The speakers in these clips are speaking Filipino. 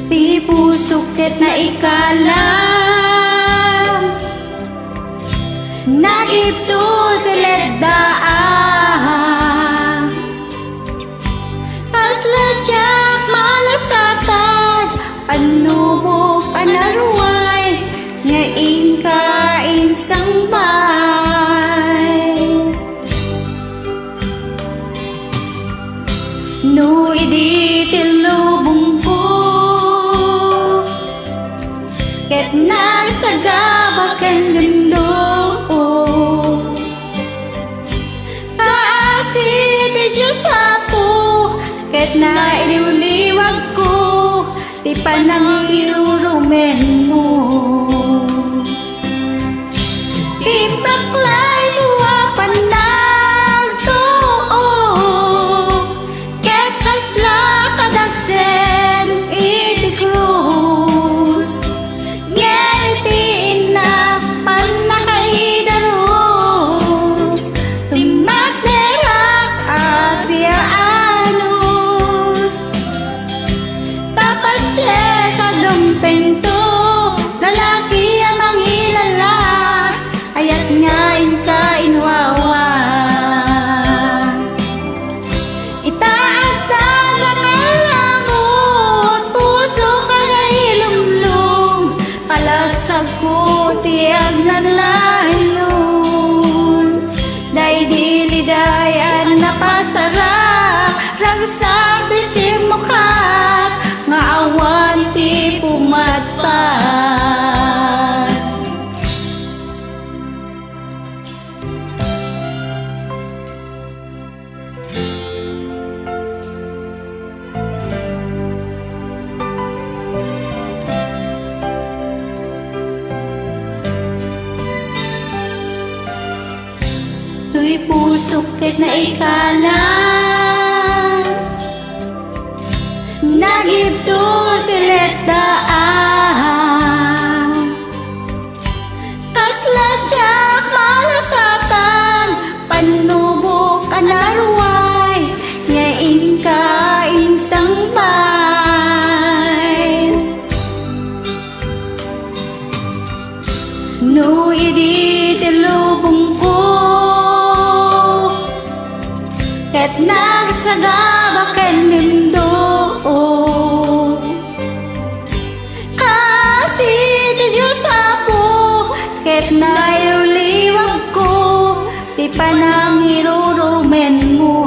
Ti puso ket na ikalam nagiptul tiledaan pasladyak malasatan panubok anaruay nga ingkain sangbay no idi tilubong ko ket nagsagabakan gendo kaasi ti Diyos apo ket nailiwliwag ko ti panang irurumen mo ti baklay buwapan nagtuo ket kasla kadagsen iti krus ngeritiin na panakaidarus timagderak Asia anus tapadje kadumteng to lalaki ang mangilala ayat nga inka inwawa itaat na nangalamot puso ka na ilumlum palasag ko tiag nanlaylon day dilidayan napasara ragsag bisim mukat nga awan ti pumatpat tuy puso ket na ikalam nagiptul tiledaan kasladyak malasatan panubok anaruay nga ingkain sangbay no idi tilubong ko ket nagsagabakan lindo kasi ti Diyos apo ket naiuliwag ko ti panang irurumen mo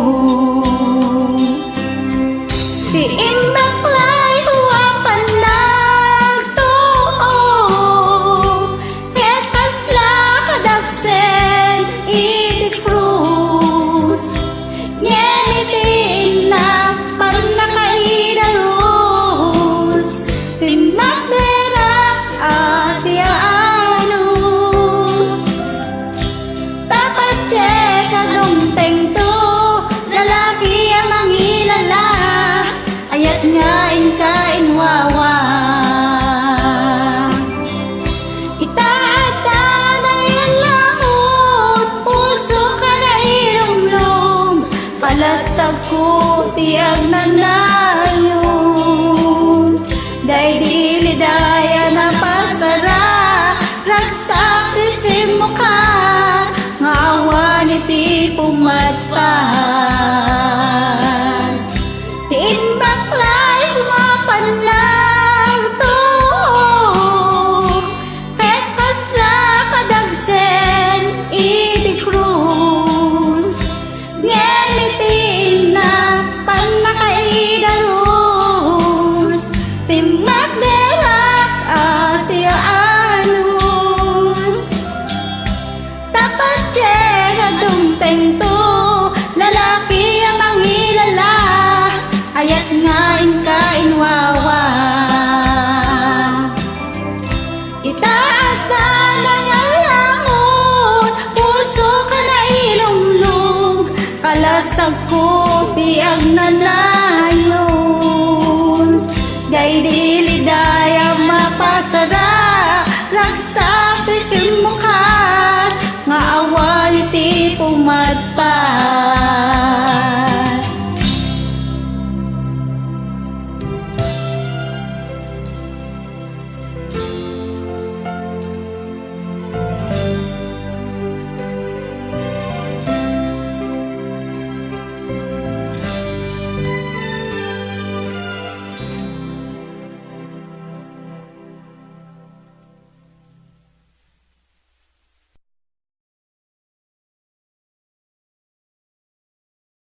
ti inbaklay huwapan nagtuo ket kasla kadagsen iti krus ngemitiin na panakaidarus timagderak Asia anus tapadje kadumteng to lalaki ang mangilala ayat nga inka inwawa itaat ka na ilamot puso ka na ilumlum palasag ko tiag na